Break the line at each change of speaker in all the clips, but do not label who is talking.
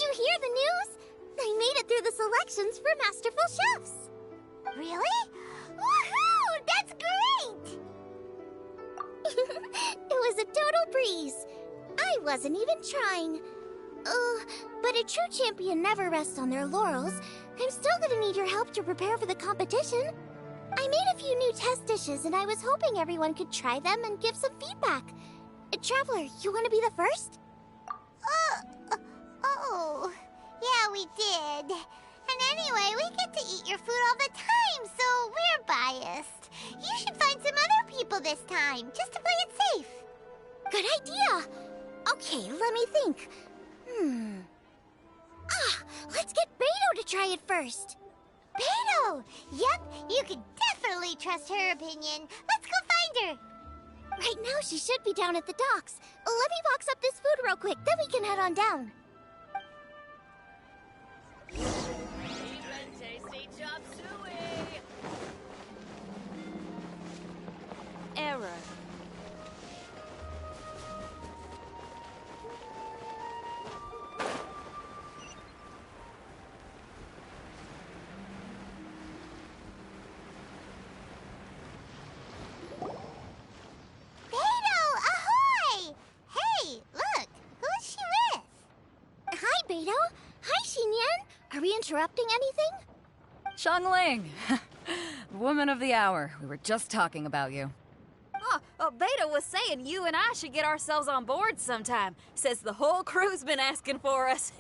you hear the news? I made it through the selections for Masterful Chefs. Really? Woohoo! That's great! It was a total breeze. I wasn't even trying. But a true champion never rests on their laurels. I'm still gonna need your help to prepare for the competition. I made a few new test dishes, and I was hoping everyone could try them and give some feedback. Traveler, you want to be the first? Oh, yeah, we did. And anyway, we get to eat your food all the time, so we're biased. You should find some other people this time, just to play it safe. Good idea. Okay, let me think. Let's get Beto to try it first. Beto! Yep, you can definitely trust her opinion. Let's go find her. Right now, she should be down at the docks. Let me box up this food real quick, then we can head on down.
Tasty chop suey! Error.
Are we interrupting anything?
Xiangling! Woman of the hour. We were just talking about you.
Beta was saying you and I should get ourselves on board sometime. Says the whole crew's been asking for us.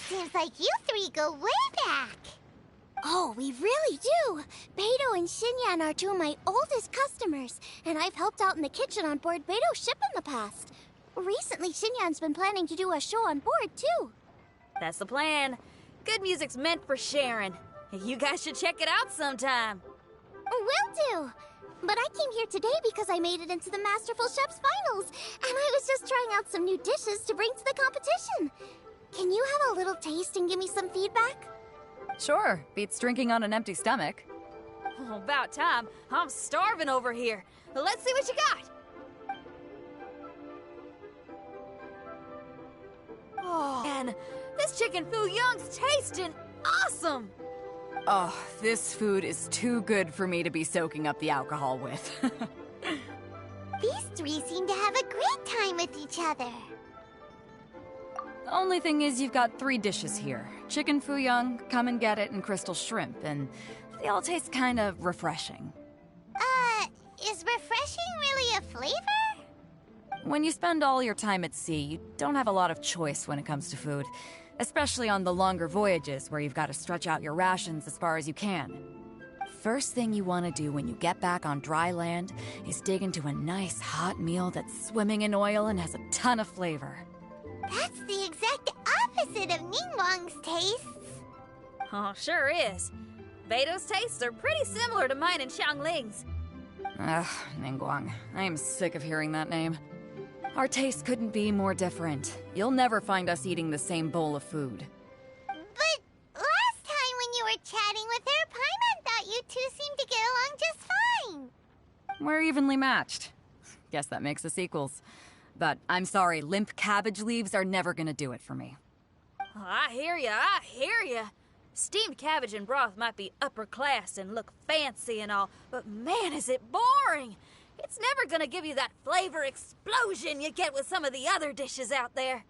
Seems like you three go way back. Oh, we really do. Beto and Xinyan are two of my oldest customers, and I've helped out in the kitchen on board Beto's ship in the past. Recently, Xinyan's been planning to do a show on board, too.
That's the plan. Good music's meant for sharing. You guys should check it out sometime.
Will do. But I came here today because I made it into the Masterful Chef's finals, and I was just trying out some new dishes to bring to the competition. Can you have a little taste and give me some feedback?
Sure, beats drinking on an empty stomach.
Oh, about time. I'm starving over here. Let's see what you got. Oh, man, this chicken fuyong's tasting awesome.
Oh, this food is too good for me to be soaking up the alcohol with.
These three seem to have a great time with each other.
The only thing is you've got 3 dishes here. Chicken fuyong, come and get it, and crystal shrimp, and they all taste kind of refreshing.
Is refreshing really a flavor?
When you spend all your time at sea, you don't have a lot of choice when it comes to food. Especially on the longer voyages where you've got to stretch out your rations as far as you can. First thing you want to do when you get back on dry land is dig into a nice hot meal that's swimming in oil and has a ton of flavor.
That's the exact opposite of Ningguang's tastes.
Oh, sure is. Beto's tastes are pretty similar to mine and Xiangling's.
Ugh, Ningguang. I am sick of hearing that name. Our tastes couldn't be more different. You'll never find us eating the same bowl of food.
But last time when you were chatting with her, Paimon thought you two seemed to get along just fine.
We're evenly matched. Guess that makes us equals. But I'm sorry, limp cabbage leaves are never gonna do it for me.
Oh, I hear ya. Steamed cabbage and broth might be upper class and look fancy and all, but man, is it boring! It's never gonna give you that flavor explosion you get with some of the other dishes out there.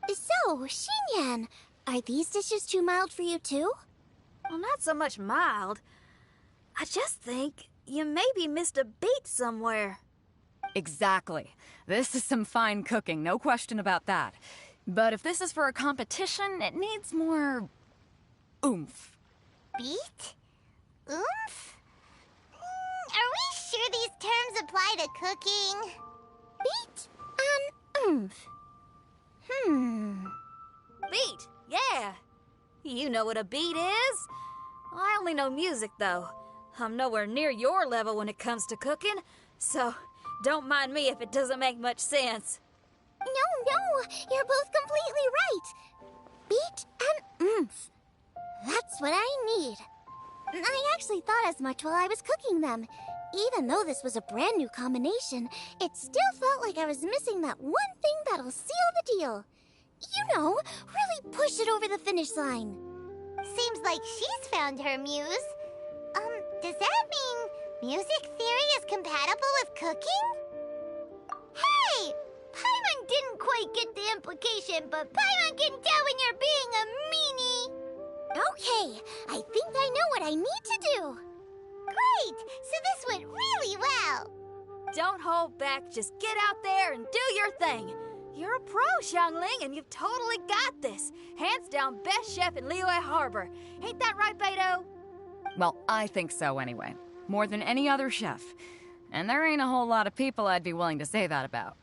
So, Xinyan, are these dishes too mild for you too?
Well, not so much mild. I just think you maybe missed a beat somewhere.
Exactly. This is some fine cooking, no question about that. But if this is for a competition, it needs more oomph.
Beat? Oomph? Are we sure these terms apply to cooking? Beat and oomph.
Beat, yeah. You know what a beat is? I only know music, though. I'm nowhere near your level when it comes to cooking, so Don't mind me if it doesn't make much sense.
No, you're both completely right. Beat and oomph. That's what I need. I actually thought as much while I was cooking them. Even though this was a brand new combination, it still felt like I was missing that one thing that'll seal the deal. You know, really push it over the finish line.
Seems like she's found her muse. Does that mean music theory is compatible with cooking? Hey! Paimon didn't quite get the implication, but Paimon can tell when you're being a meanie.
Okay, I think I know what I need to do.
Great! So this went really well.
Don't hold back, just get out there and do your thing. You're a pro, Xiangling, and you've totally got this. Hands down best chef in Liyue Harbor. Ain't that right, Beto?
Well, I think so anyway. More than any other chef. And there ain't a whole lot of people I'd be willing to say that about.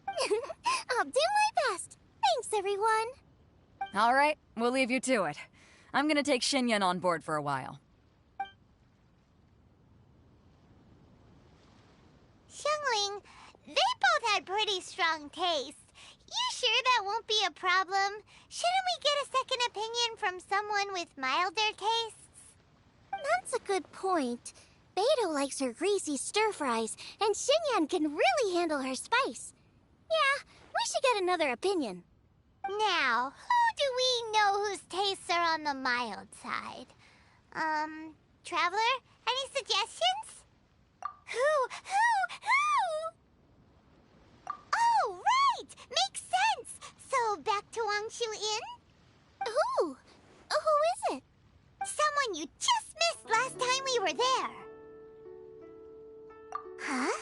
I'll do my best. Thanks, everyone.
All right, we'll leave you to it. I'm gonna take Xinyan on board for a while.
Xiangling, they both had pretty strong tastes. You sure that won't be a problem? Shouldn't we get a second opinion from someone with milder tastes?
That's a good point. Beto likes her greasy stir-fries, and Xinyan can really handle her spice. Yeah, we should get another opinion.
Now, who do we know whose tastes are on the mild side? Traveler, any suggestions? Who? Oh, right! Makes sense! So, back to Wangshu Inn?
Who? Who is it?
Someone you just missed last time we were there. Huh?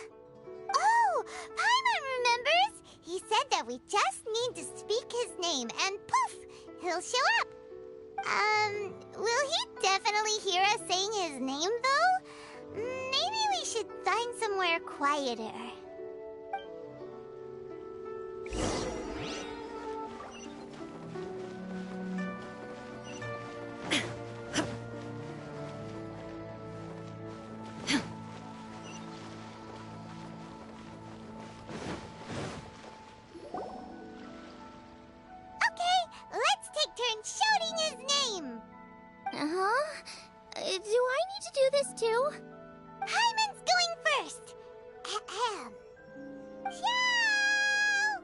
Oh, Paimon remembers! He said that we just need to speak his name, and poof, he'll show up. Will he definitely hear us saying his name, though? Maybe we should find somewhere quieter. Shouting his name!
Uh-huh. Do I need to do this too?
Hyman's going first! Ahem. Shout!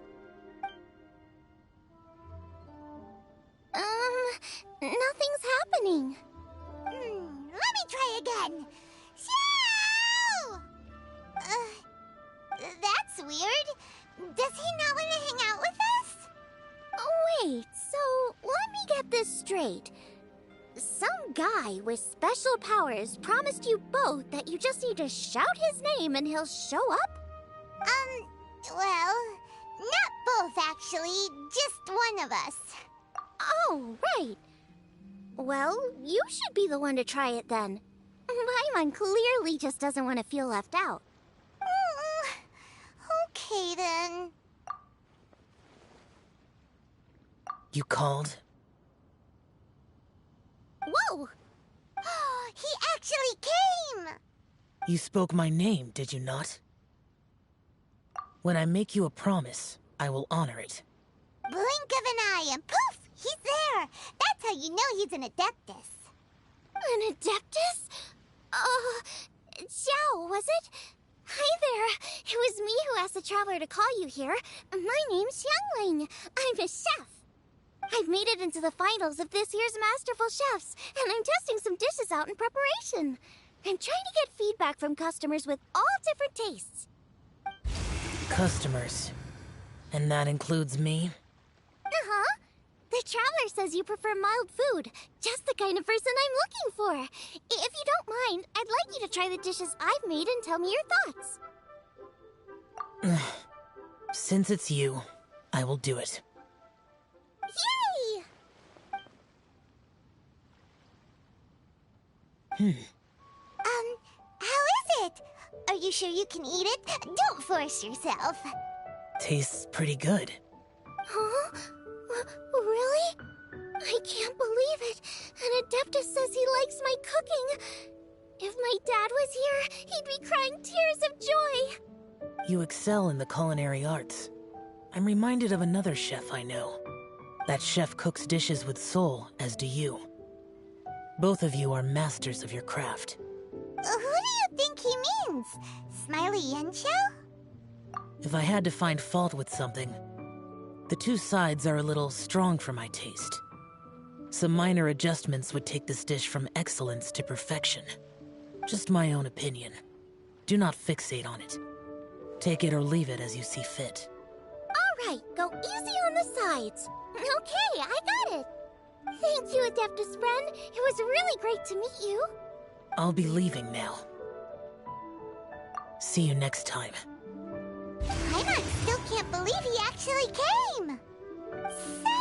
Nothing's happening.
Let me try again. Shout! That's weird. Does he not want to hang out with us?
Oh, wait, so let me get this straight. Some guy with special powers promised you both that you just need to shout his name and he'll show up?
Well, not both actually, just one of us.
Oh, right. Well, you should be the one to try it then. Paimon clearly just doesn't want to feel left out.
Okay then.
You called?
Whoa!
He actually came!
You spoke my name, did you not? When I make you a promise, I will honor it.
Blink of an eye and poof! He's there! That's how you know he's an Adeptus.
An Adeptus? Xiao, was it? Hi there. It was me who asked the Traveler to call you here. My name's Xiangling. I'm a chef. I've made it into the finals of this year's Masterful Chefs, and I'm testing some dishes out in preparation. I'm trying to get feedback from customers with all different tastes.
Customers. And that includes me?
Uh-huh. The Traveler says you prefer mild food, just the kind of person I'm looking for. If you don't mind, I'd like you to try the dishes I've made and tell me your thoughts.
Since it's you, I will do it.
Yay!
How is it? Are you sure you can eat it? Don't force yourself.
Tastes pretty good.
Huh? Really? I can't believe it. An Adeptus says he likes my cooking. If my dad was here, he'd be crying tears of joy.
You excel in the culinary arts. I'm reminded of another chef I know. That chef cooks dishes with soul, as do you. Both of you are masters of your craft.
Who do you think he means? Smiley Yanxiao?
If I had to find fault with something, the two sides are a little strong for my taste. Some minor adjustments would take this dish from excellence to perfection. Just my own opinion. Do not fixate on it. Take it or leave it as you see fit.
All right, go easy on the sides. Okay, I got it. Thank you, Adeptus friend. It was really great to meet you.
I'll be leaving now. See you next time.
Paimon still can't believe he actually came. So,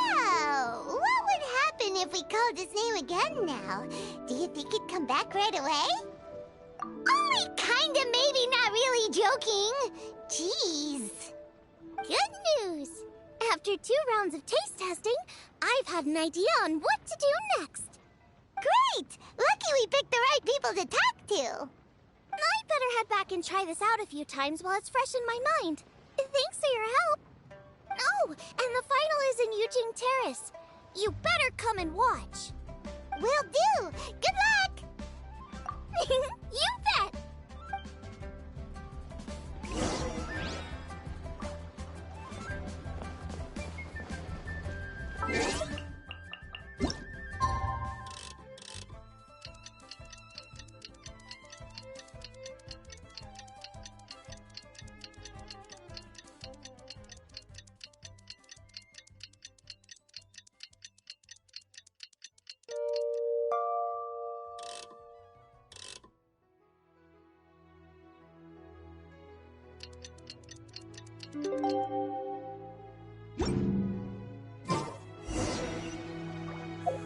what would happen if we called his name again now? Do you think he'd come back right away? Only kinda, maybe, not really joking. Jeez.
Good news. After 2 rounds of taste testing, I've had an idea on what to do next.
Great! Lucky we picked the right people to talk to.
I'd better head back and try this out a few times while it's fresh in my mind. Thanks for your help. Oh, and the final is in Yujing Terrace. You better come and watch.
Will do. Good luck!
You bet!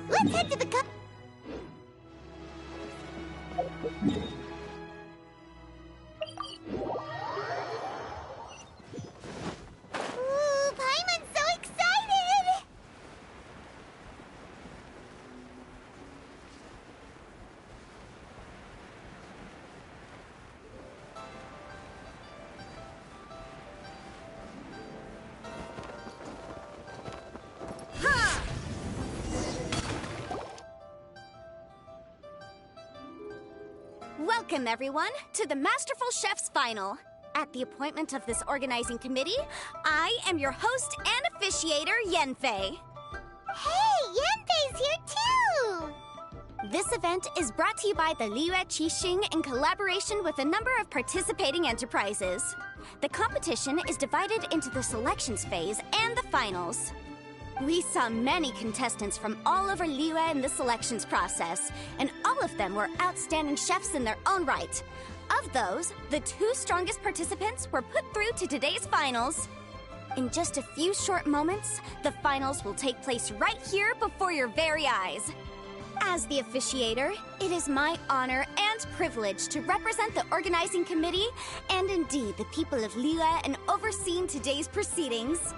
Let's head to the Ooh, Paimon's so excited!
Welcome, everyone, to the Masterful Chef's Final. At the appointment of this organizing committee, I am your host and officiator, Yanfei.
Hey, Yanfei's here too!
This event is brought to you by the Liyue Qixing in collaboration with a number of participating enterprises. The competition is divided into the selections phase and the finals. We saw many contestants from all over Liyue in the selections process, and all of them were outstanding chefs in their own right. Of those, the 2 strongest participants were put through to today's finals. In just a few short moments, the finals will take place right here before your very eyes. As the officiator, it is my honor and privilege to represent the organizing committee and indeed the people of Liyue in overseeing today's proceedings.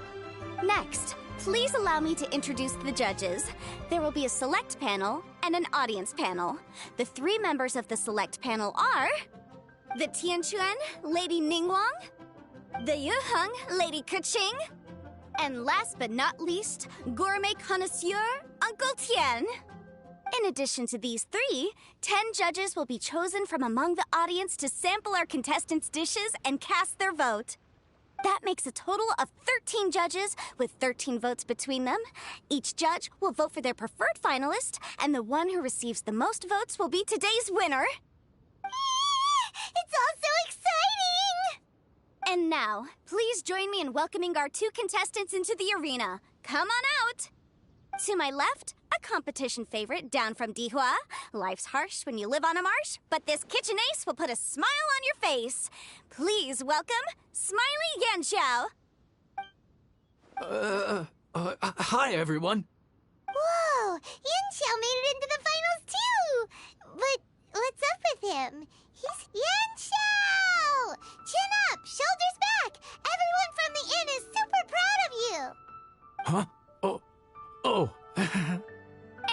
Next, please allow me to introduce the judges. There will be a select panel and an audience panel. The 3 members of the select panel are the Tianquan, Lady Ningguang, the Yuheng, Lady Keqing, and last but not least, gourmet connoisseur, Uncle Tian. In addition to these 3, 10 judges will be chosen from among the audience to sample our contestants' dishes and cast their vote. That makes a total of 13 judges, with 13 votes between them. Each judge will vote for their preferred finalist, and the one who receives the most votes will be today's winner.
It's all so exciting!
And now, please join me in welcoming our 2 contestants into the arena. Come on out! To my left, a competition favorite down from Dihua. Life's harsh when you live on a marsh, but this kitchen ace will put a smile on your face. Please welcome Smiley Yanxiao.
Hi, everyone.
Whoa, Yanxiao made it into the finals too! But what's up with him? He's Yanxiao! Chin up, shoulders back! Everyone from the inn is super proud of you!
Huh? Oh.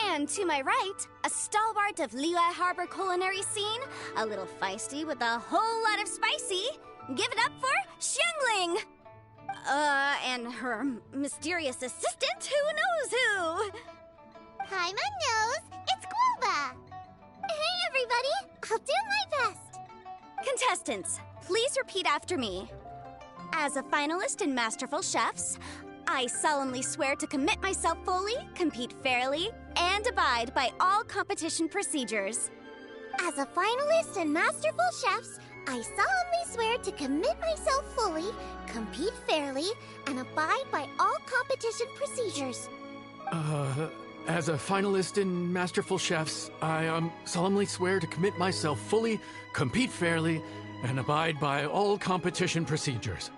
And to my right, a stalwart of Liyue Harbor culinary scene, a little feisty with a whole lot of spicy, Give it up for Xiangling! And her mysterious assistant, who knows who?
Paimon knows. It's Guoba.
Hey, everybody! I'll do my best.
Contestants, please repeat after me. As a finalist in Masterful Chefs, I solemnly swear to commit myself fully, compete fairly, and abide by all competition procedures.
As a finalist in Masterful Chefs, I solemnly swear to commit myself fully, compete fairly, and abide by all competition procedures.
As a finalist in Masterful Chefs, I solemnly swear to commit myself fully, compete fairly, and abide by all competition procedures.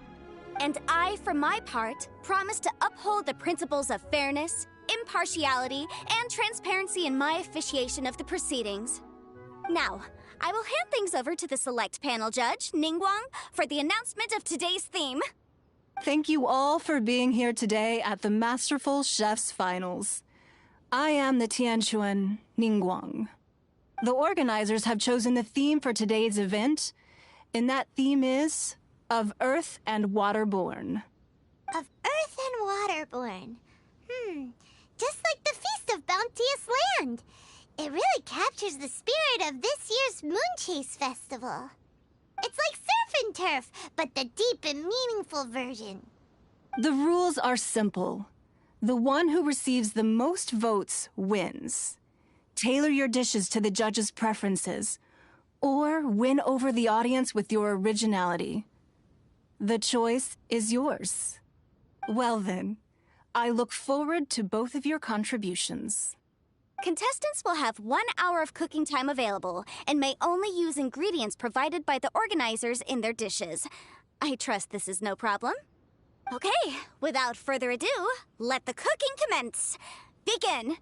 And I, for my part, promise to uphold the principles of fairness, impartiality, and transparency in my officiation of the proceedings. Now, I will hand things over to the select panel judge, Ningguang, for the announcement of today's theme.
Thank you all for being here today at the Masterful Chefs Finals. I am the Tianquan Ningguang. The organizers have chosen the theme for today's event, and that theme is Of Earth and Waterborn.
Of Earth and Waterborn. Just like the Feast of Bounteous Land. It really captures the spirit of this year's Moon Chase Festival. It's like surf and turf, but the deep and meaningful version.
The rules are simple. The one who receives the most votes wins. Tailor your dishes to the judges' preferences, or win over the audience with your originality. The choice is yours. Well then, I look forward to both of your contributions.
Contestants will have 1 hour of cooking time available and may only use ingredients provided by the organizers in their dishes. I trust this is no problem. Okay, without further ado, let the cooking commence. Begin.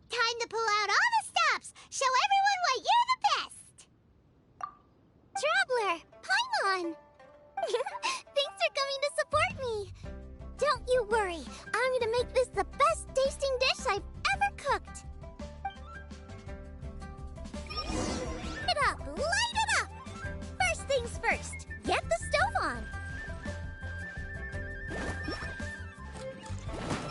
Time to pull out all the stops. Show everyone why you're the best.
Traveler, Paimon! Thanks for coming to support me. Don't you worry. I'm gonna make this the best tasting dish I've ever cooked. Light it up! Light it up! First things first, get the stove on.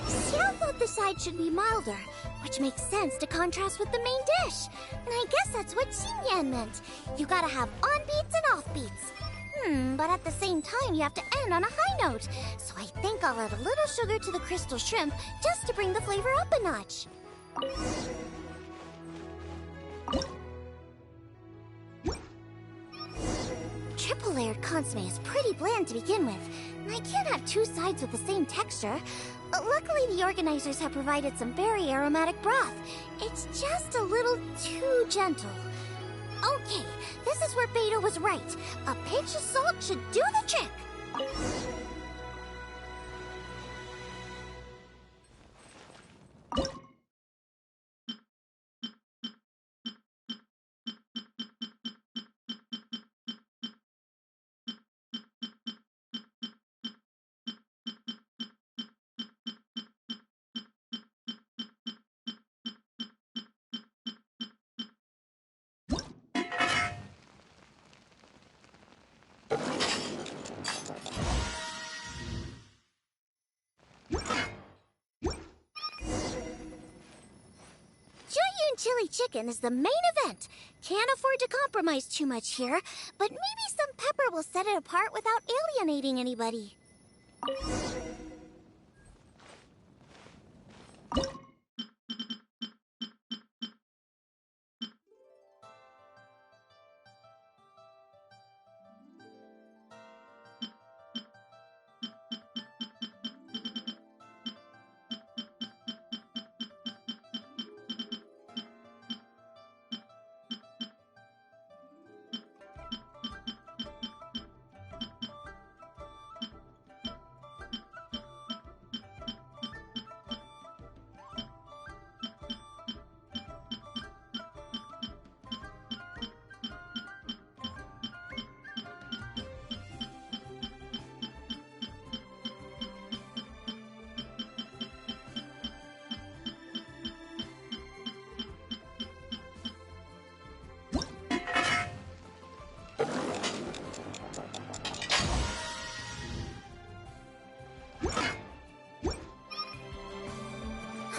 Xiao thought the side should be milder, which makes sense to contrast with the main dish. And I guess that's what Xinyan meant. You gotta have on beats and off beats. But at the same time, you have to end on a high note. So I think I'll add a little sugar to the crystal shrimp just to bring the flavor up a notch. Triple-layered consomme is pretty bland to begin with, and I can't have two sides with the same texture. Luckily, the organizers have provided some very aromatic broth. It's just a little too gentle. Okay, this is where Beta was right. A pinch of salt should do the trick. Chili chicken is the main event. Can't afford to compromise too much here, but maybe some pepper will set it apart without alienating anybody.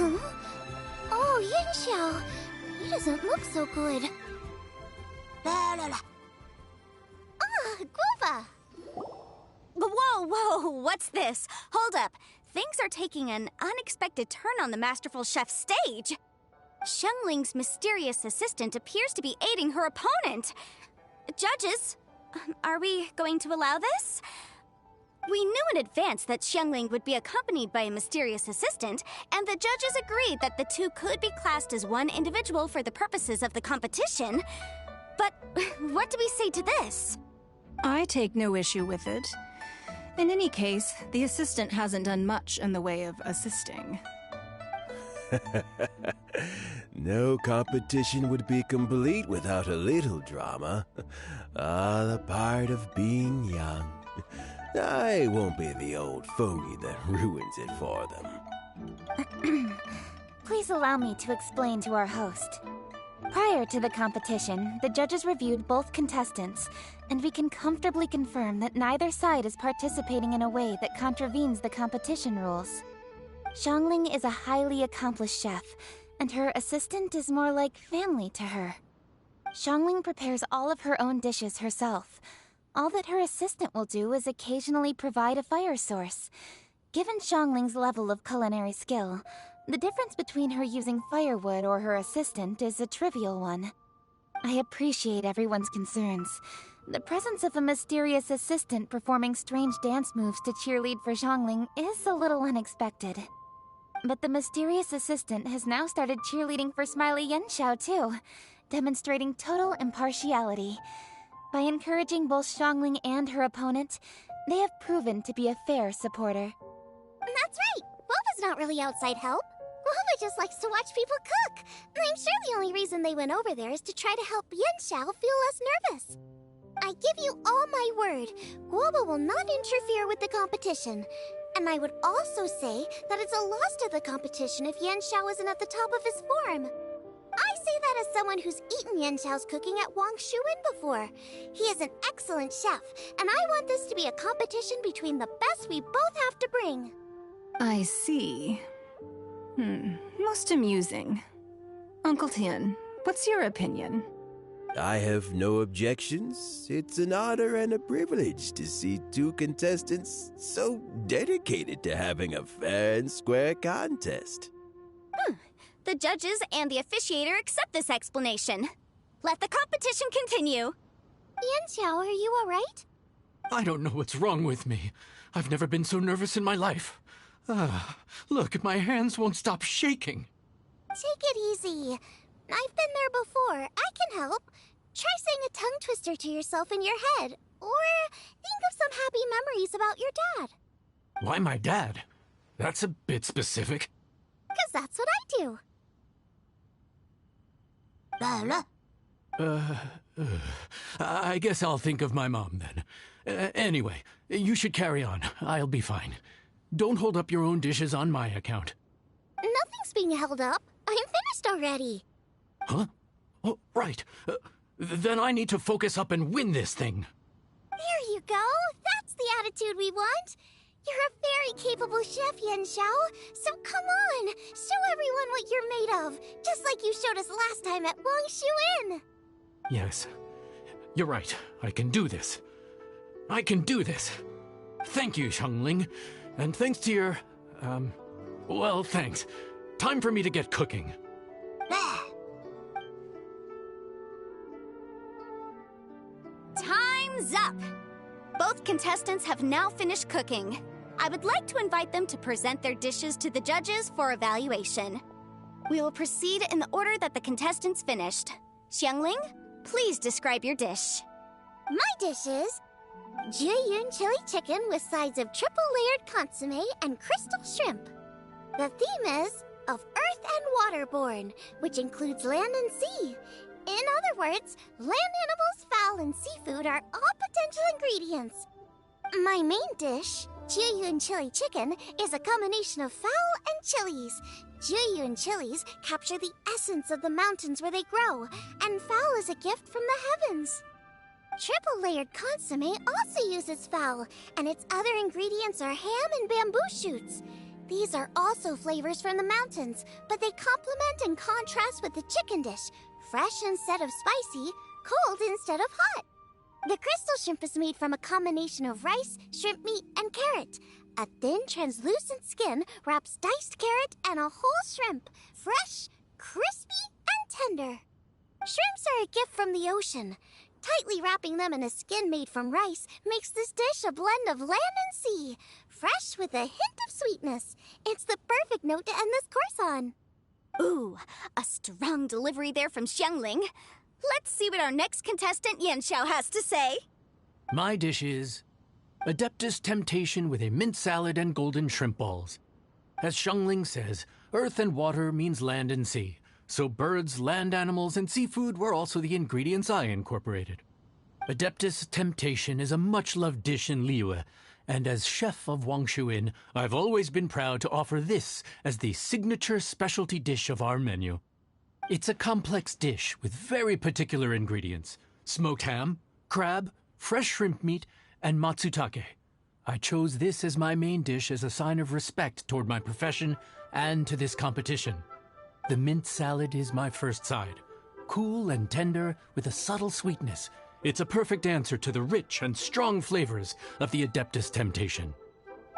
Huh? Oh, Yanxiao. He doesn't look so good. Ah, Guava!
Whoa, what's this? Hold up. Things are taking an unexpected turn on the Masterful Chef stage. Xiangling's mysterious assistant appears to be aiding her opponent. Judges, are we going to allow this? We knew in advance that Xiangling would be accompanied by a mysterious assistant, and the judges agreed that the two could be classed as one individual for the purposes of the competition. But what do we say to this?
I take no issue with it. In any case, the assistant hasn't done much in the way of assisting.
No competition would be complete without a little drama. All a part of being young. I won't be the old fogey that ruins it for them.
Please allow me to explain to our host. Prior to the competition, the judges reviewed both contestants, and we can comfortably confirm that neither side is participating in a way that contravenes the competition rules. Xiangling is a highly accomplished chef, and her assistant is more like family to her. Xiangling prepares all of her own dishes herself. All that her assistant will do is occasionally provide a fire source. Given Xiangling's level of culinary skill, the difference between her using firewood or her assistant is a trivial one. I appreciate everyone's concerns. The presence of a mysterious assistant performing strange dance moves to cheerlead for Xiangling is a little unexpected. But the mysterious assistant has now started cheerleading for Smiley Yanxiao too, demonstrating total impartiality. By encouraging both Xiangling and her opponent, they have proven to be a fair supporter.
That's right. Guava's not really outside help. Guava just likes to watch people cook. I'm sure the only reason they went over there is to try to help Yanxiao feel less nervous. I give you all my word, Guava will not interfere with the competition. And I would also say that it's a loss to the competition if Yanxiao isn't at the top of his form. I say that as someone who's eaten Yanxiao's cooking at Wang Shuin before. He is an excellent chef, and I want this to be a competition between the best we both have to bring.
I see. Most amusing. Uncle Tian, what's your opinion?
I have no objections. It's an honor and a privilege to see two contestants so dedicated to having a fair and square contest.
The judges and the officiator accept this explanation. Let the competition continue.
Yanxiao, are you alright?
I don't know what's wrong with me. I've never been so nervous in my life. Look, my hands won't stop shaking.
Take it easy. I've been there before. I can help. Try saying a tongue twister to yourself in your head. Or think of some happy memories about your dad.
Why my dad? That's a bit specific.
'Cause that's what I do.
I guess I'll think of my mom then. Anyway, you should carry on. I'll be fine. Don't hold up your own dishes on my account.
Nothing's being held up. I'm finished already.
Huh? Oh, right. Then I need to focus up and win this thing.
There you go. That's the attitude we want. You're a very capable chef, Yanxiao. So come on, show everyone what you're made of, just like you showed us last time at Wang Shuin.
Yes, you're right. I can do this. I can do this. Thank you, Xiangling. And thanks to your, well, thanks. Time for me to get cooking.
Time's up! Both contestants have now finished cooking. I would like to invite them to present their dishes to the judges for evaluation. We will proceed in the order that the contestants finished. Xiangling, please describe your dish.
My dish is Jiyun chili chicken with sides of triple-layered consomme and crystal shrimp. The theme is of earth and waterborne, which includes land and sea. In other words, land animals, fowl, and seafood are all potential ingredients. My main dish, Jiyun chili chicken, is a combination of fowl and chilies. Jiyun chilies capture the essence of the mountains where they grow, and fowl is a gift from the heavens. Triple-layered consomme also uses fowl, and its other ingredients are ham and bamboo shoots.
These are also flavors from the mountains, but they complement and contrast with the chicken dish. Fresh instead of spicy, cold instead of hot. The crystal shrimp is made from a combination of rice, shrimp meat, and carrot. A thin, translucent skin wraps diced carrot and a whole shrimp. Fresh, crispy, and tender. Shrimps are a gift from the ocean. Tightly wrapping them in a skin made from rice makes this dish a blend of land and sea. Fresh with a hint of sweetness. It's the perfect note to end this course on.
Ooh, a strong delivery there from Xiangling. Let's see what our next contestant Yanxiao has to say.
My dish is Adeptus Temptation with a mint salad and golden shrimp balls. As Xiangling says, earth and water means land and sea. So birds, land animals, and seafood were also the ingredients I incorporated. Adeptus Temptation is a much-loved dish in Liyue, and as chef of Wangshu Inn, I've always been proud to offer this as the signature specialty dish of our menu. It's a complex dish with very particular ingredients: smoked ham, crab, fresh shrimp meat, and matsutake. I chose this as my main dish as a sign of respect toward my profession and to this competition. The mint salad is my first side. Cool and tender with a subtle sweetness, it's a perfect answer to the rich and strong flavors of the Adeptus Temptation.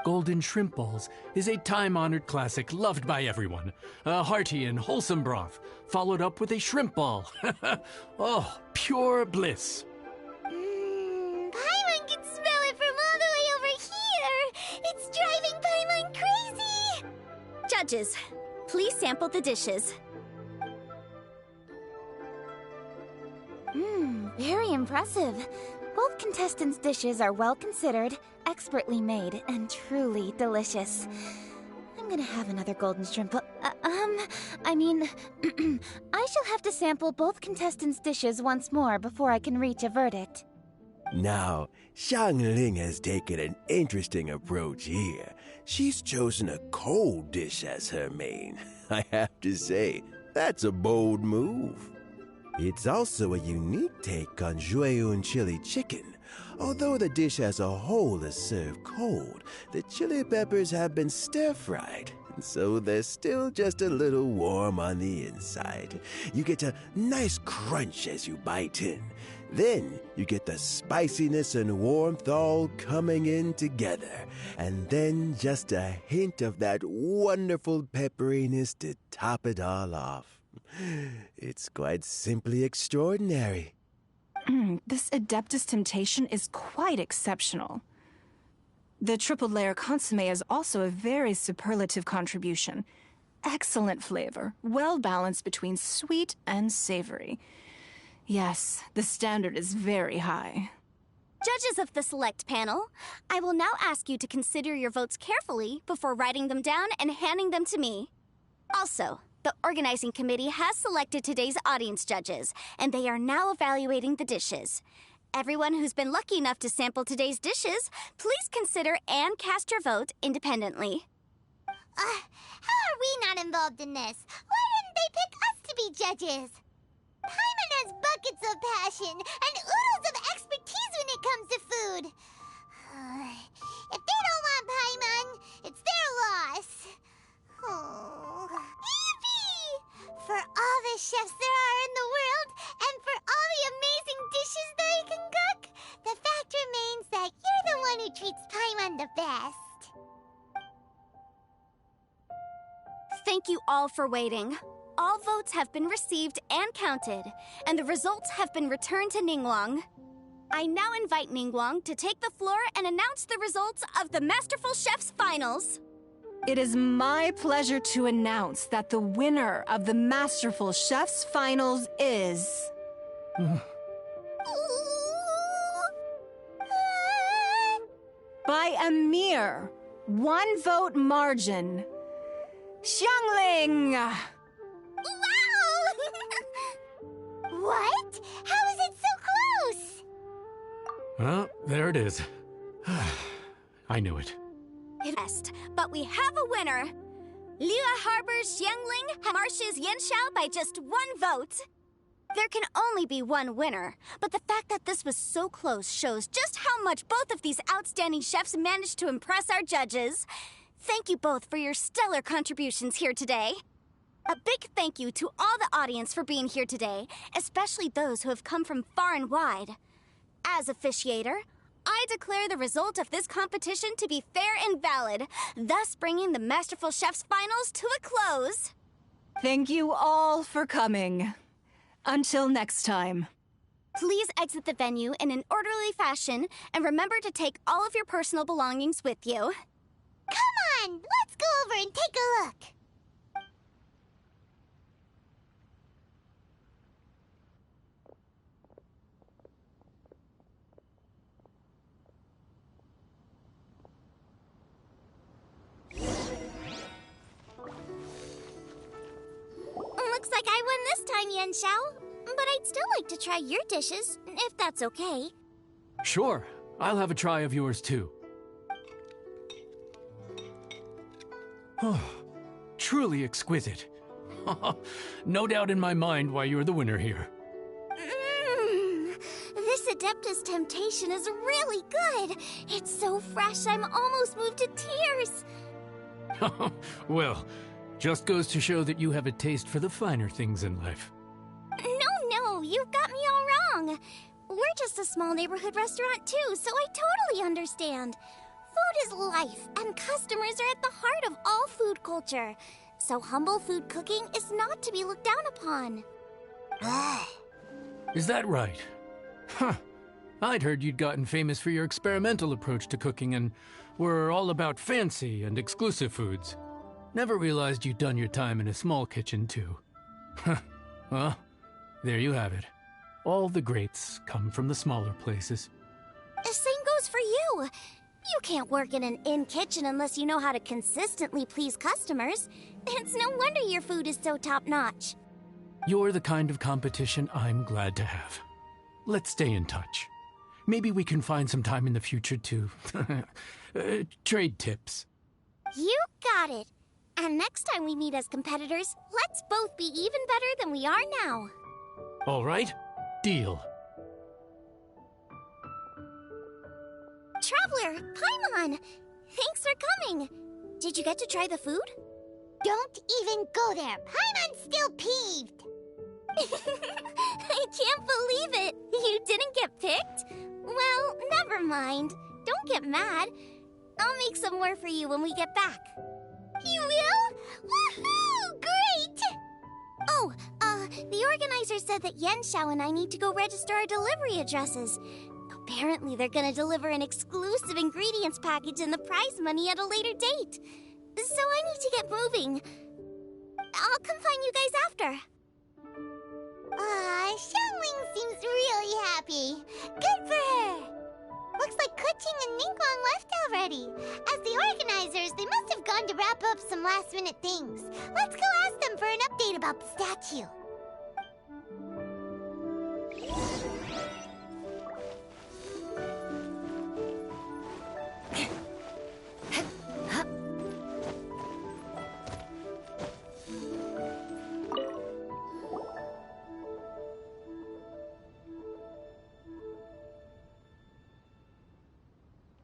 Golden shrimp balls is a time-honored classic loved by everyone. A hearty and wholesome broth, followed up with a shrimp ball. Oh, pure bliss.
Paimon can smell it from all the way over here! It's driving Paimon crazy!
Judges, please sample the dishes.
Very impressive. Both contestants' dishes are well considered, expertly made, and truly delicious. I'm gonna have another golden shrimp. I shall have to sample both contestants' dishes once more before I can reach a verdict.
Now, Xiangling has taken an interesting approach here. She's chosen a cold dish as her main. I have to say, that's a bold move. It's also a unique take on Jueyun chili chicken. Although the dish as a whole is served cold, the chili peppers have been stir-fried, and so they're still just a little warm on the inside. You get a nice crunch as you bite in. Then you get the spiciness and warmth all coming in together, and then just a hint of that wonderful pepperiness to top it all off. It's quite simply extraordinary.
This Adeptus Temptation is quite exceptional. The triple layer consomme is also a very superlative contribution. Excellent flavor, well balanced between sweet and savory. Yes, the standard is very high.
Judges of the select panel, I will now ask you to consider your votes carefully before writing them down and handing them to me. Also, the organizing committee has selected today's audience judges, and they are now evaluating the dishes. Everyone who's been lucky enough to sample today's dishes, please consider and cast your vote independently.
How are we not involved in this? Why didn't they pick us to be judges? Paimon has buckets of passion and oodles of expertise when it comes to food. If they don't want Paimon, it's their loss. Oh. Yippee! For all the chefs there are in the world, and for all the amazing dishes they can cook, the fact remains that you're the one who treats Paimon the best.
Thank you all for waiting. All votes have been received and counted, and the results have been returned to Ningguang. I now invite Ningguang to take the floor and announce the results of the Masterful Chef's Finals.
It is my pleasure to announce that the winner of the Masterful Chef's Finals is... by a mere 1 vote margin, Xiangling!
Wow! What? How is it so close?
Well, there it is. I knew it.
But we have a winner. Liyue Harbor's Xiangling marshes Yanxiao by just 1 vote. There can only be one winner, but the fact that this was so close shows just how much both of these outstanding chefs managed to impress our judges. Thank you both for your stellar contributions here today. A big thank you to all the audience for being here today, especially those who have come from far and wide. As officiator, I declare the result of this competition to be fair and valid, thus bringing the Masterful Chef's finals to a close.
Thank you all for coming. Until next time.
Please exit the venue in an orderly fashion, and remember to take all of your personal belongings with you.
Come on, let's go over and take a look.
Looks like I won this time, Yen Xiao. But I'd still like to try your dishes, if that's okay.
Sure, I'll have a try of yours too. Oh, truly exquisite. No doubt in my mind why you're the winner here.
This Adeptus Temptation is really good. It's so fresh, I'm almost moved to tears.
Well, just goes to show that you have a taste for the finer things in life.
No, you've got me all wrong. We're just a small neighborhood restaurant too, so I totally understand. Food is life, and customers are at the heart of all food culture. So humble food cooking is not to be looked down upon.
Is that right? Huh. I'd heard you'd gotten famous for your experimental approach to cooking and were all about fancy and exclusive foods. Never realized you'd done your time in a small kitchen too. Well, there you have it. All the greats come from the smaller places.
The same goes for you. You can't work in an inn kitchen unless you know how to consistently please customers. It's no wonder your food is so top-notch.
You're the kind of competition I'm glad to have. Let's stay in touch. Maybe we can find some time in the future to trade tips.
You got it. And next time we meet as competitors, let's both be even better than we are now.
All right, deal.
Traveler, Paimon! Thanks for coming. Did you get to try the food?
Don't even go there. Paimon's still peeved.
I can't believe it. You didn't get picked? Well, never mind. Don't get mad. I'll make some more for you when we get back.
You will? Woohoo! Great!
Oh, the organizer said that Yen Xiao and I need to go register our delivery addresses. Apparently they're gonna deliver an exclusive ingredients package and the prize money at a later date. So I need to get moving. I'll come find you guys after.
Xiangling seems really happy. Good for her. Looks like Kuching and Ningguang left already. As the organizers, they must have gone to wrap up some last-minute things. Let's go ask them for an update about the statue.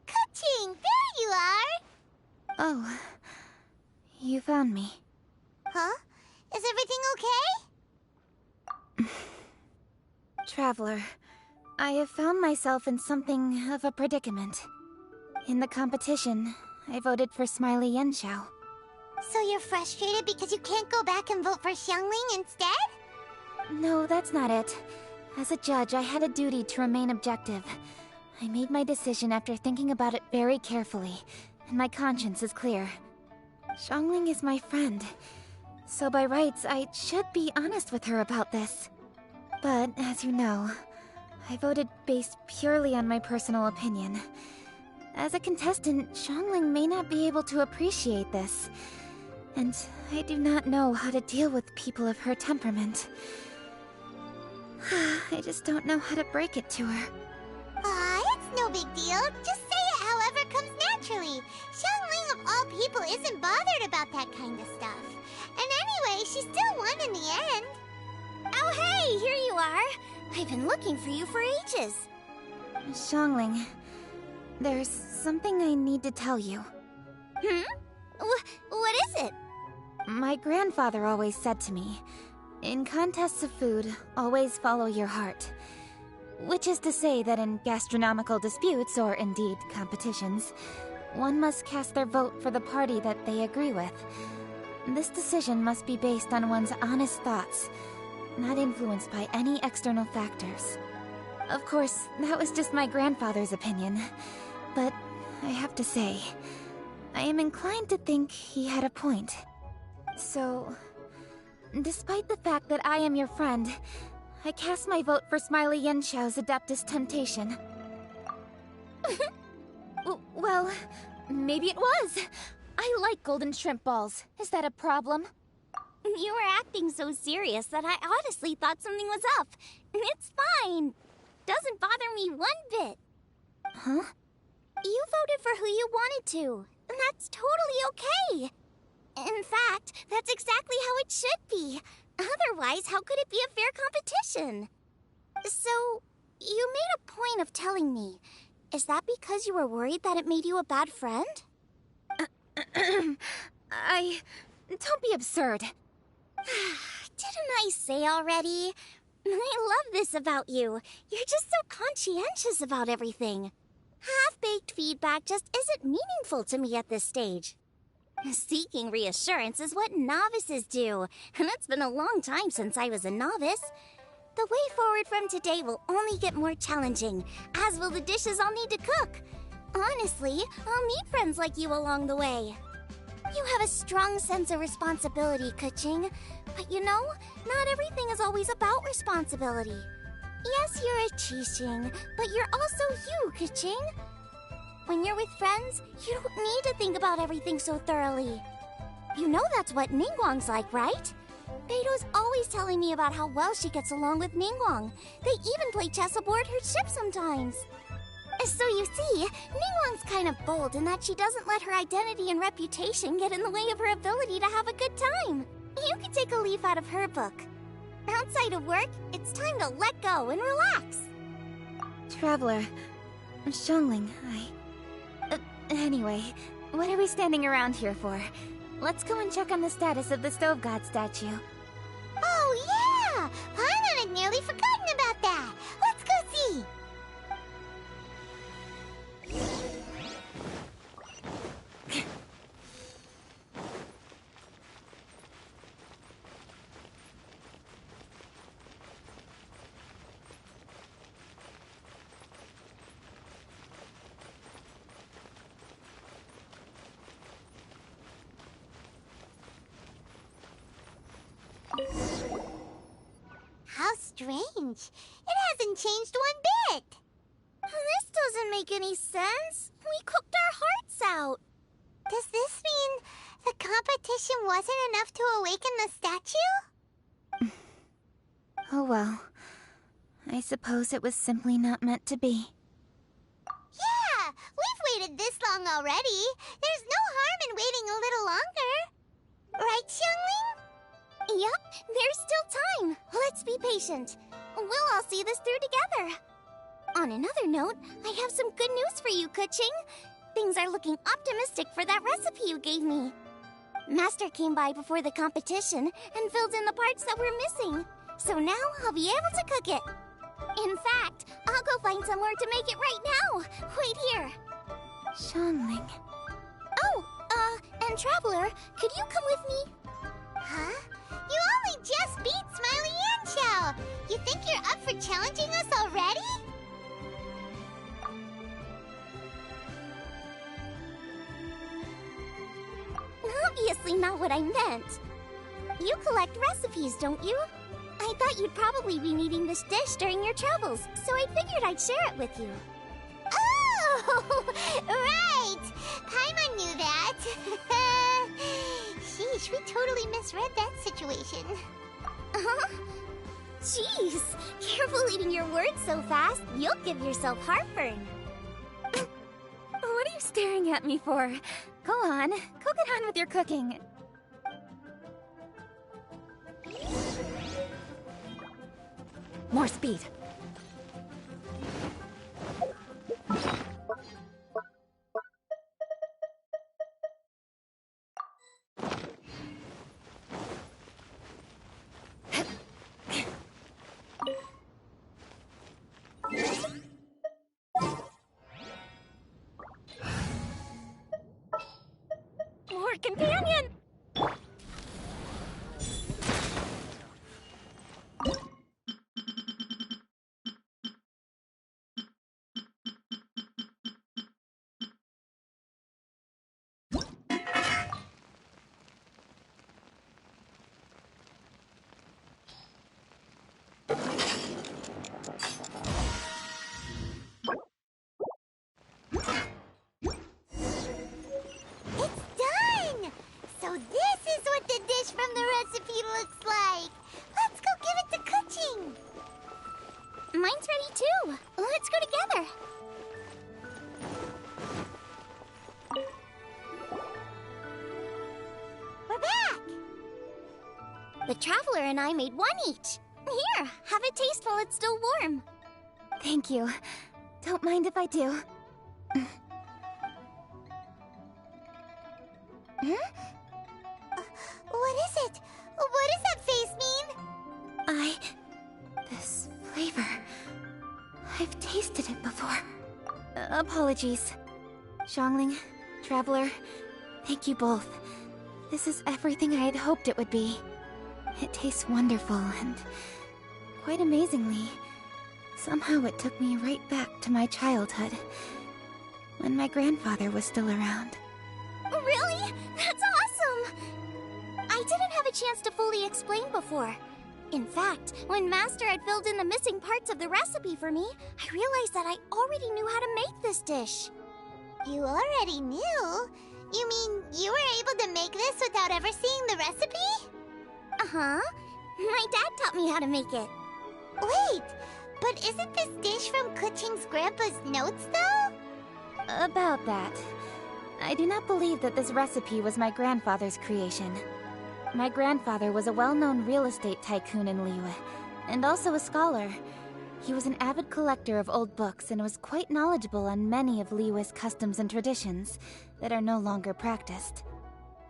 Kuching, there you are!
Oh, you found me.
Huh? Is everything okay?
Traveler, I have found myself in something of a predicament. In the competition, I voted for Smiley Yenshao.
So you're frustrated because you can't go back and vote for Xiangling instead?
No, that's not it. As a judge, I had a duty to remain objective. I made my decision after thinking about it very carefully, and my conscience is clear. Xiangling is my friend, so by rights, I should be honest with her about this. But, as you know, I voted based purely on my personal opinion. As a contestant, Xiangling may not be able to appreciate this, and I do not know how to deal with people of her temperament. I just don't know how to break it to her.
It's no big deal. Just say it however comes naturally. Xiangling of all people isn't bothered about that kind of stuff. And anyway, she still won in the end.
Oh hey, here you are. I've been looking for you for ages.
Xiangling, there's something I need to tell you.
What is it?
My grandfather always said to me, in contests of food, always follow your heart. Which is to say that in gastronomical disputes, or indeed competitions, one must cast their vote for the party that they agree with. This decision must be based on one's honest thoughts, not influenced by any external factors. Of course, that was just my grandfather's opinion, but I have to say, I am inclined to think he had a point. So, despite the fact that I am your friend, I cast my vote for Smiley Yenshou's Adeptus Temptation. Well, maybe it was. I like golden shrimp balls. Is that a problem?
You were acting so serious that I honestly thought something was up. It's fine. Doesn't bother me one bit.
Huh?
You voted for who you wanted to, and that's totally okay. In fact, that's exactly how it should be. Otherwise, how could it be a fair competition? So, you made a point of telling me. Is that because you were worried that it made you a bad friend?
Don't be absurd.
Didn't I say already? I love this about you. You're just so conscientious about everything. Half-baked feedback just isn't meaningful to me at this stage. Seeking reassurance is what novices do, and it's been a long time since I was a novice. The way forward from today will only get more challenging, as will the dishes I'll need to cook. Honestly, I'll meet friends like you along the way. You have a strong sense of responsibility, Keqing. But you know, not everything is always about responsibility. Yes, you're a Qixing, but you're also you, Keqing. When you're with friends, you don't need to think about everything so thoroughly. You know that's what Ningguang's like, right? Beto's always telling me about how well she gets along with Ningguang. They even play chess aboard her ship sometimes. So you see, Ningguang's kind of bold in that she doesn't let her identity and reputation get in the way of her ability to have a good time. You could take a leaf out of her book. Outside of work, it's time to let go and relax.
Traveler, Xiangling, anyway, what are we standing around here for? Let's go and check on the status of the Stove God statue.
Oh, yeah! Paimon had nearly forgotten about that. Let's go see. How strange. It hasn't changed one bit.
This doesn't make any sense. We cooked our hearts out.
Does this mean the competition wasn't enough to awaken the statue?
Oh well. I suppose it was simply not meant to be.
Yeah, we've waited this long already. There's no harm in waiting a little longer. Right, Xiangling?
Yep, there's still time. Let's be patient. We'll all see this through together. On another note, I have some good news for you, Keqing. Things are looking optimistic for that recipe you gave me. Master came by before the competition and filled in the parts that were missing. So now I'll be able to cook it. In fact, I'll go find somewhere to make it right now. Wait here.
Xiangling.
Oh, and Traveler, could you come with me?
Huh? You only just beat Smiley Yanxiao! You think you're up for challenging us already?
Obviously not what I meant. You collect recipes, don't you? I thought you'd probably be needing this dish during your travels, so I figured I'd share it with you.
Oh, right! Paimon knew that. Sheesh, we totally misread that situation.
Jeez, careful eating your words so fast. You'll give yourself heartburn.
What are you staring at me for? Go on, go get on with your cooking. More speed. companion!
It's done! So this is what the dish from the recipe looks like. Let's go give it to Kuching.
Mine's ready too. Let's go together.
We're back.
The Traveler and I made one each. Here, have a taste while it's still warm.
Thank you. Don't mind if I do.
What is it? What does that face mean?
This flavor... I've tasted it before. Apologies. Xiangling, Traveler, thank you both. This is everything I had hoped it would be. It tastes wonderful and... quite amazingly, somehow it took me right back to my childhood. When my grandfather was still around.
Really? That's awesome! I didn't have a chance to fully explain before. In fact, when Master had filled in the missing parts of the recipe for me, I realized that I already knew how to make this dish.
You already knew? You mean you were able to make this without ever seeing the recipe?
Uh-huh. My dad taught me how to make it.
Wait, but isn't this dish from Kuching's grandpa's notes, though?
About that. I do not believe that this recipe was my grandfather's creation. My grandfather was a well-known real estate tycoon in Liyue, and also a scholar. He was an avid collector of old books and was quite knowledgeable on many of Liyue's customs and traditions that are no longer practiced.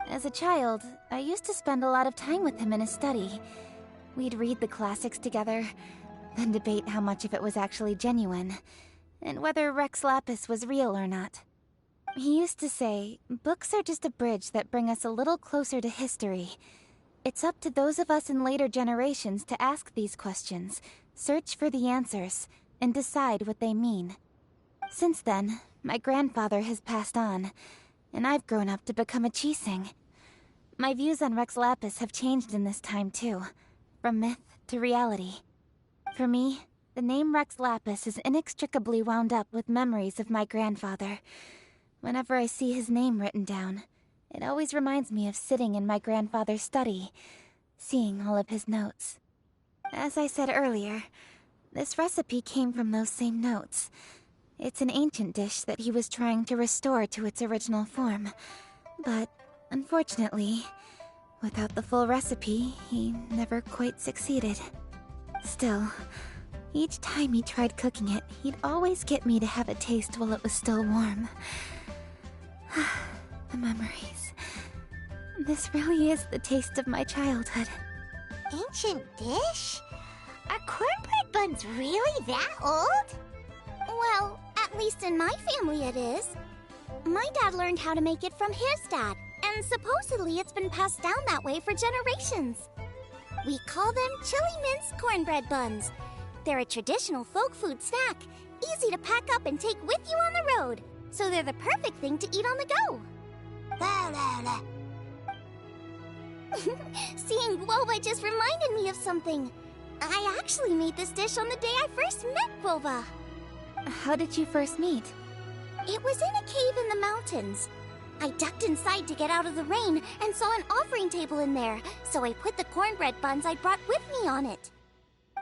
As a child, I used to spend a lot of time with him in his study. We'd read the classics together, then debate how much of it was actually genuine, and whether Rex Lapis was real or not. He used to say, books are just a bridge that bring us a little closer to history. It's up to those of us in later generations to ask these questions, search for the answers, and decide what they mean. Since then, my grandfather has passed on, and I've grown up to become a Qixing. My views on Rex Lapis have changed in this time too, from myth to reality. For me, the name Rex Lapis is inextricably wound up with memories of my grandfather. Whenever I see his name written down, it always reminds me of sitting in my grandfather's study, seeing all of his notes. As I said earlier, this recipe came from those same notes. It's an ancient dish that he was trying to restore to its original form. But, unfortunately, without the full recipe, he never quite succeeded. Still, each time he tried cooking it, he'd always get me to have a taste while it was still warm. The memories. This really is the taste of my childhood.
Ancient dish? Are cornbread buns really that old?
Well, at least in my family it is. My dad learned how to make it from his dad, and supposedly it's been passed down that way for generations. We call them chili mince cornbread buns. They're a traditional folk food snack, easy to pack up and take with you on the road, so they're the perfect thing to eat on the go.
La la la.
Seeing Guoba just reminded me of something. I actually made this dish on the day I first met Guoba.
How did you first meet?
It was in a cave in the mountains. I ducked inside to get out of the rain and saw an offering table in there, so I put the cornbread buns I brought with me on it.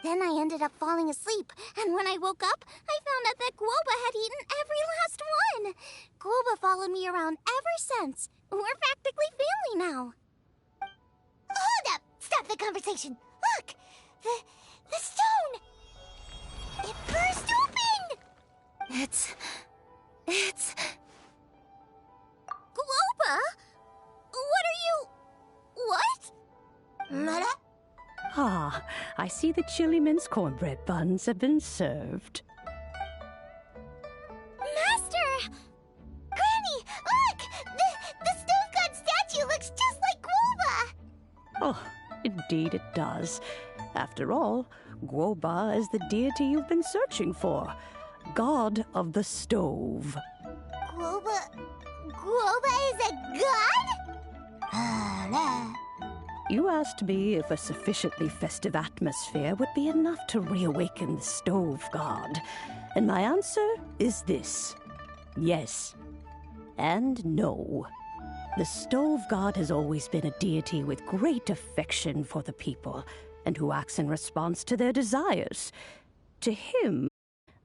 Then I ended up falling asleep, and when I woke up, I found out that Guoba had eaten every last one. Guoba followed me around ever since. We're practically family now.
Hold up! Stop the conversation! Look! The stone! It burst open!
It's...
Guoba? What are you... What?
Mother?
Ah, I see the chili mince cornbread buns have been served.
Master!
Granny, look! The stone god statue looks
indeed it does. After all, Guoba is the deity you've been searching for. God of the stove.
Guoba is a god?
You asked me if a sufficiently festive atmosphere would be enough to reawaken the stove god. And my answer is this. Yes. And no. The stove god has always been a deity with great affection for the people, and who acts in response to their desires. To him,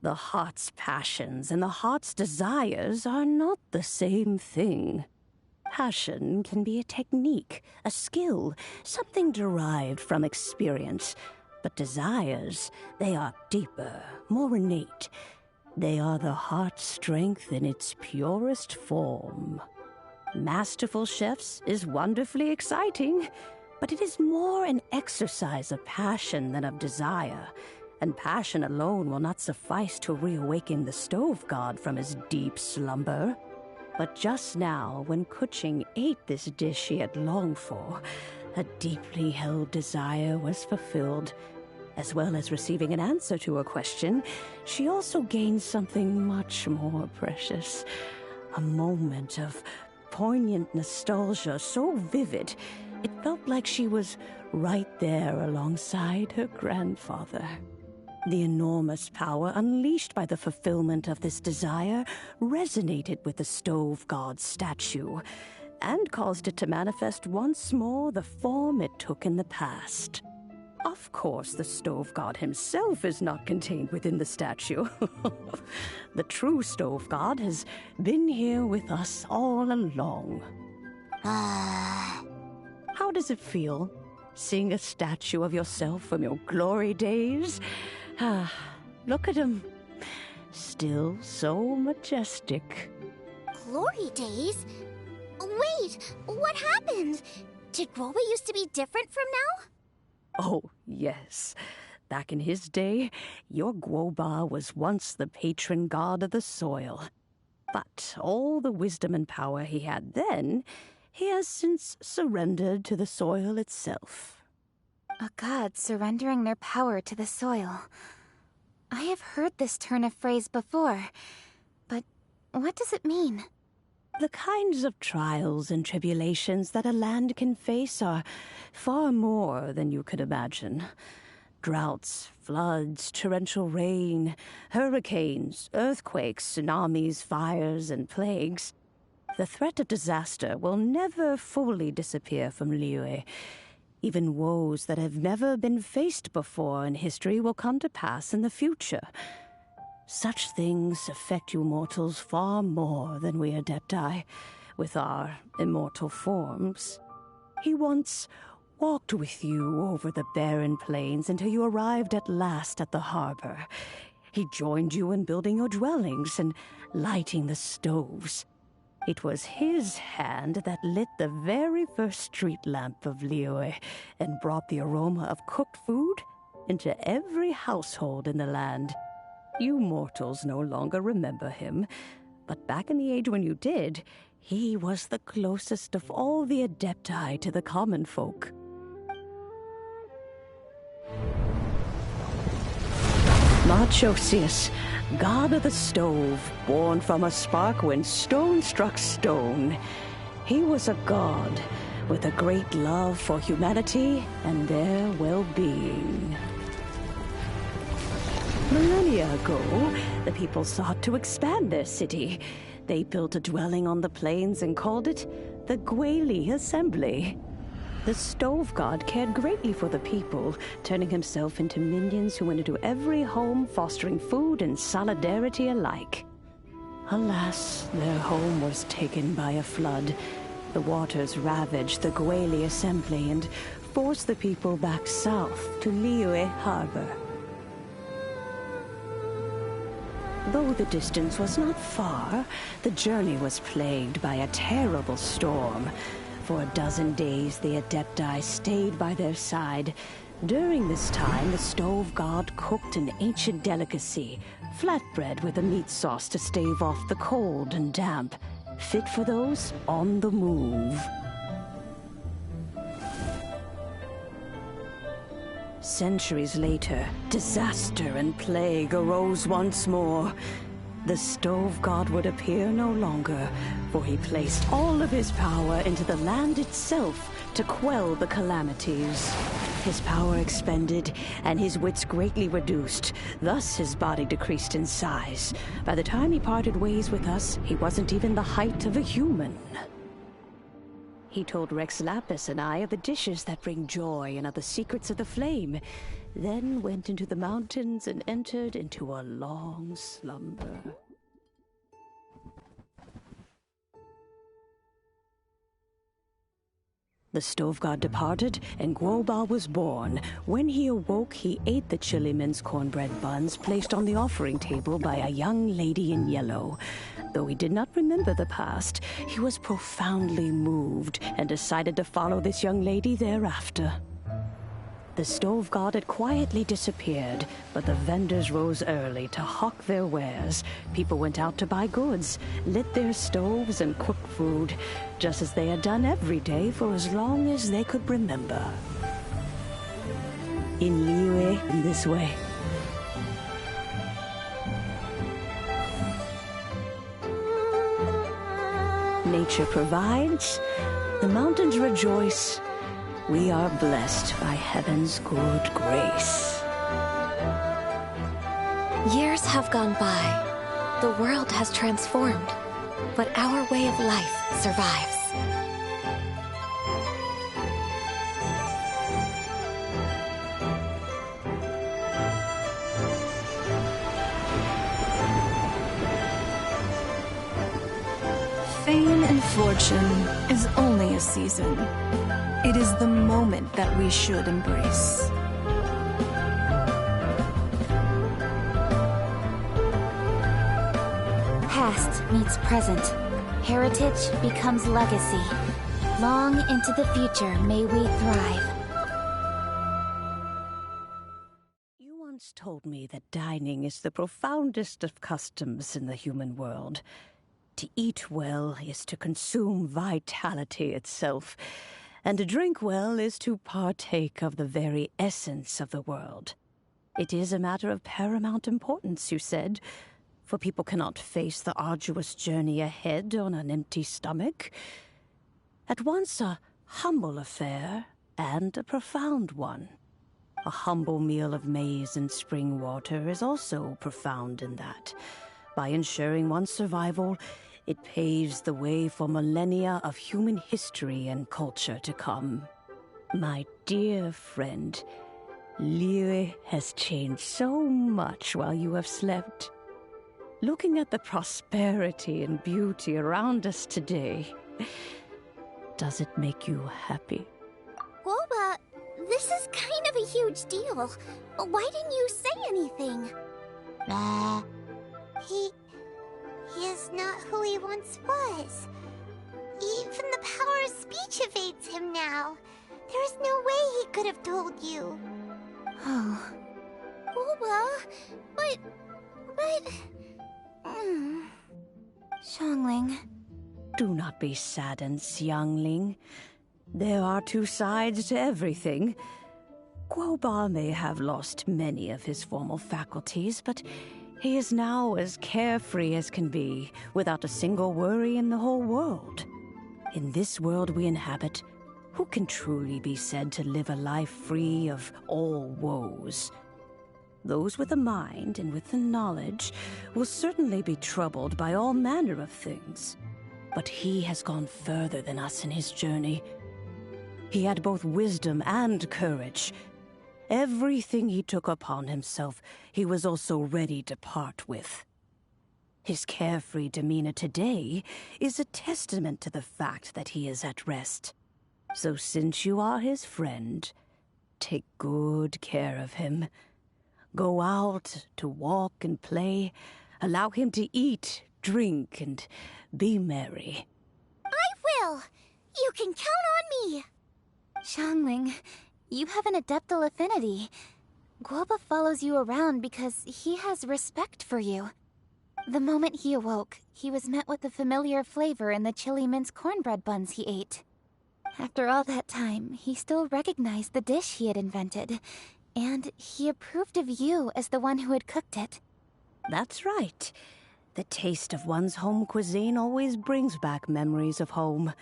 the heart's passions and the heart's desires are not the same thing. Passion can be a technique, a skill, something derived from experience. But desires, they are deeper, more innate. They are the heart's strength in its purest form. Masterful chefs is wonderfully exciting, but it is more an exercise of passion than of desire. And passion alone will not suffice to reawaken the stove god from his deep slumber. But just now, when Kuching ate this dish she had longed for, a deeply held desire was fulfilled. As well as receiving an answer to her question, she also gained something much more precious. A moment of poignant nostalgia so vivid, it felt like she was right there alongside her grandfather. The enormous power unleashed by the fulfillment of this desire resonated with the stove god's statue, and caused it to manifest once more the form it took in the past. Of course, the stove god himself is not contained within the statue. The true stove god has been here with us all along. How does it feel, seeing a statue of yourself from your glory days? Look at him. Still so majestic.
Glory days? Wait, what happened? Did Guoba used to be different from now?
Oh, yes. Back in his day, your Guoba was once the patron god of the soil. But all the wisdom and power he had then, he has since surrendered to the soil itself.
A god surrendering their power to the soil. I have heard this turn of phrase before, but what does it mean?
The kinds of trials and tribulations that a land can face are far more than you could imagine. Droughts, floods, torrential rain, hurricanes, earthquakes, tsunamis, fires, and plagues. The threat of disaster will never fully disappear from Liyue. Even woes that have never been faced before in history will come to pass in the future. Such things affect you mortals far more than we Adepti, with our immortal forms. He once walked with you over the barren plains until you arrived at last at the harbor. He joined you in building your dwellings and lighting the stoves. It was his hand that lit the very first street lamp of Liyue and brought the aroma of cooked food into every household in the land. You mortals no longer remember him, but back in the age when you did, he was the closest of all the Adepti to the common folk. Marchosius, god of the stove, born from a spark when stone struck stone. He was a god with a great love for humanity and their well-being. Millennia ago, the people sought to expand their city. They built a dwelling on the plains and called it the Guili Assembly. The stove god cared greatly for the people, turning himself into minions who went into every home, fostering food and solidarity alike. Alas, their home was taken by a flood. The waters ravaged the Guili Assembly and forced the people back south to Liyue Harbor. Though the distance was not far, the journey was plagued by a terrible storm. For a dozen days, the Adepti stayed by their side. During this time, the stove god cooked an ancient delicacy, flatbread with a meat sauce to stave off the cold and damp, fit for those on the move. Centuries later, disaster and plague arose once more. The stove god would appear no longer, for he placed all of his power into the land itself to quell the calamities. His power expended, and his wits greatly reduced. Thus his body decreased in size. By the time he parted ways with us, he wasn't even the height of a human. He told Rex Lapis and I of the dishes that bring joy and of the secrets of the flame, then went into the mountains and entered into a long slumber. The stove god departed, and Guoba was born. When he awoke, he ate the chili mince cornbread buns placed on the offering table by a young lady in yellow. Though he did not remember the past, he was profoundly moved and decided to follow this young lady thereafter. The stove god had quietly disappeared, but the vendors rose early to hawk their wares. People went out to buy goods, lit their stoves, and cooked food, just as they had done every day for as long as they could remember. In Liyue, in this way. Nature provides, the mountains rejoice. We are blessed by heaven's good grace.
Years have gone by. The world has transformed, but our way of life survives.
Fame and fortune is only a season. It is the moment that we should embrace.
Past meets present. Heritage becomes legacy. Long into the future may we thrive.
You once told me that dining is the profoundest of customs in the human world. To eat well is to consume vitality itself, and to drink well is to partake of the very essence of the world. It is a matter of paramount importance, you said, for people cannot face the arduous journey ahead on an empty stomach. At once a humble affair and a profound one. A humble meal of maize and spring water is also profound in that. By ensuring one's survival, it paves the way for millennia of human history and culture to come. My dear friend, Liyue has changed so much while you have slept. Looking at the prosperity and beauty around us today, does it make you happy?
Guoba, this is kind of a huge deal. Why didn't you say anything?
He is not who he once was. Even the power of speech evades him now. There is no way he could have told you.
Oh.
Guoba, but...
Xiangling.
Do not be saddened, Xiangling. There are two sides to everything. Guoba may have lost many of his formal faculties, but he is now as carefree as can be, without a single worry in the whole world. In this world we inhabit, who can truly be said to live a life free of all woes? Those with a mind and with the knowledge will certainly be troubled by all manner of things. But he has gone further than us in his journey. He had both wisdom and courage. Everything he took upon himself, he was also ready to part with. His carefree demeanor today is a testament to the fact that he is at rest. So since you are his friend, take good care of him. Go out to walk and play. Allow him to eat, drink, and be merry.
I will! You can count on me!
Xiangling, you have an adeptal affinity. Guoba follows you around because he has respect for you. The moment he awoke, he was met with the familiar flavor in the chili mince cornbread buns he ate. After all that time, he still recognized the dish he had invented. And he approved of you as the one who had cooked it.
That's right. The taste of one's home cuisine always brings back memories of home.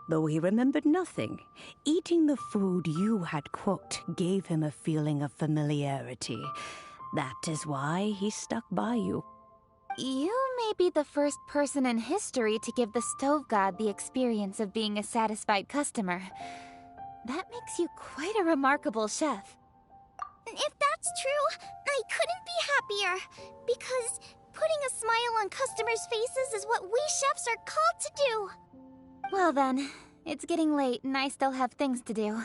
Though he remembered nothing, eating the food you had cooked gave him a feeling of familiarity. That is why he stuck by you.
You may be the first person in history to give the stove god the experience of being a satisfied customer. That makes you quite a remarkable chef.
If that's true, I couldn't be happier. Because putting a smile on customers' faces is what we chefs are called to do.
Well then, it's getting late and I still have things to do.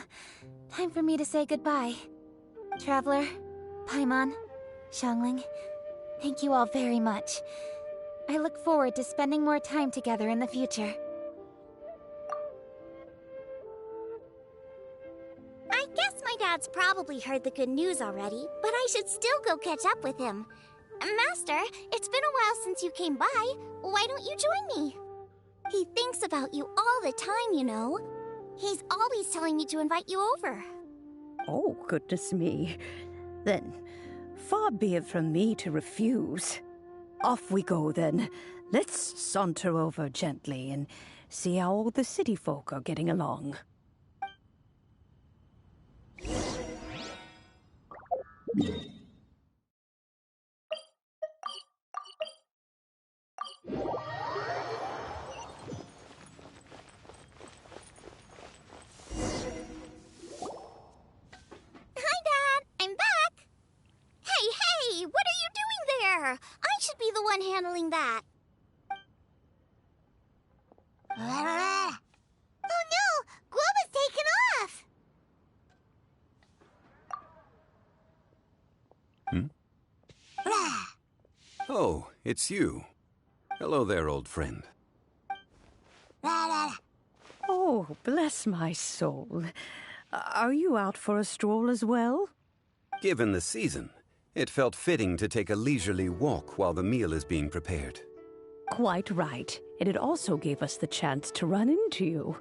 Time for me to say goodbye. Traveler, Paimon, Xiangling, thank you all very much. I look forward to spending more time together in the future.
I guess my dad's probably heard the good news already, but I should still go catch up with him. Master, it's been a while since you came by. Why don't you join me? He thinks about you all the time, you know. He's always telling me to invite you over.
Oh, goodness me. Then, far be it from me to refuse. Off we go, then. Let's saunter over gently and see how all the city folk are getting along.
Hey, what are you doing there? I should be the one handling that. Oh no! Guoba's taken off!
Oh, it's you. Hello there, old friend.
Oh, bless my soul. Are you out for a stroll as well?
Given the season, it felt fitting to take a leisurely walk while the meal is being prepared.
Quite right. And it also gave us the chance to run into you.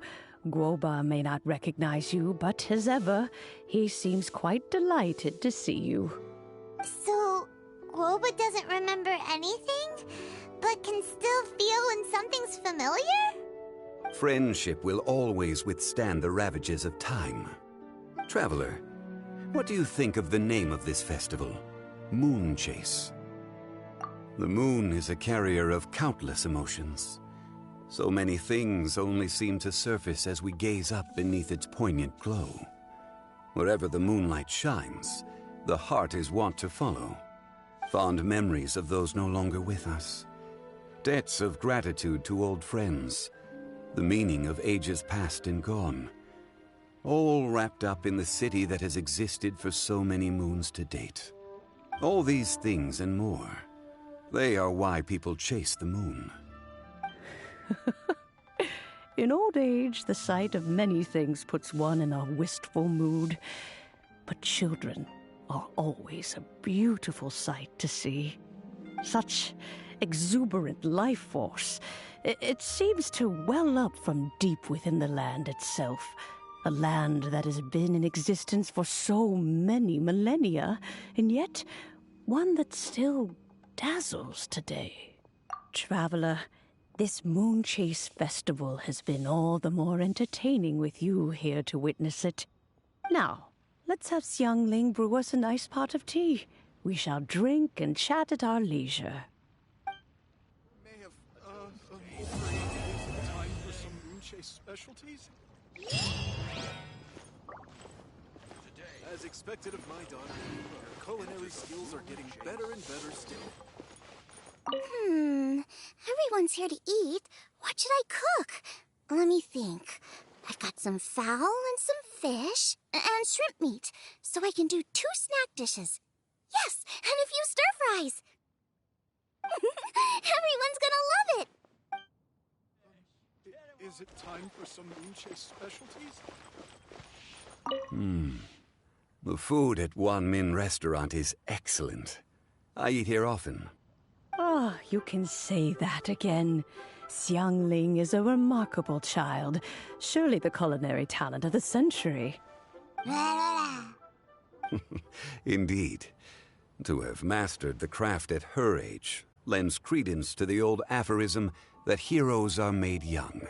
Guoba may not recognize you, but as ever, he seems quite delighted to see you.
So, Guoba doesn't remember anything, but can still feel when something's familiar?
Friendship will always withstand the ravages of time. Traveler, what do you think of the name of this festival? Moon Chase. The moon is a carrier of countless emotions. So many things only seem to surface as we gaze up beneath its poignant glow. Wherever the moonlight shines, the heart is wont to follow. Fond memories of those no longer with us. Debts of gratitude to old friends. The meaning of ages past and gone. All wrapped up in the city that has existed for so many moons to date. All these things and more. They are why people chase the moon.
In old age, the sight of many things puts one in a wistful mood. But children are always a beautiful sight to see. Such exuberant life force. It seems to well up from deep within the land itself. A land that has been in existence for so many millennia, and yet one that still dazzles today. Traveler, this Moon Chase Festival has been all the more entertaining with you here to witness it. Now, let's have Xiangling brew us a nice pot of tea. We shall drink and chat at our leisure.
May have, time for some Moon Chase specialties? As expected of my daughter, her culinary skills are getting better and better still.
Everyone's here to eat. What should I cook? Let me think. I've got some fowl and some fish and shrimp meat, so I can do 2 snack dishes. Yes, and a few stir fries. Everyone's gonna love it.
Is it time for some Moon Chase specialties?
The food at Wan Min Restaurant is excellent. I eat here often.
Ah, you can say that again. Xiangling is a remarkable child. Surely the culinary talent of the century.
Indeed. To have mastered the craft at her age lends credence to the old aphorism that heroes are made young.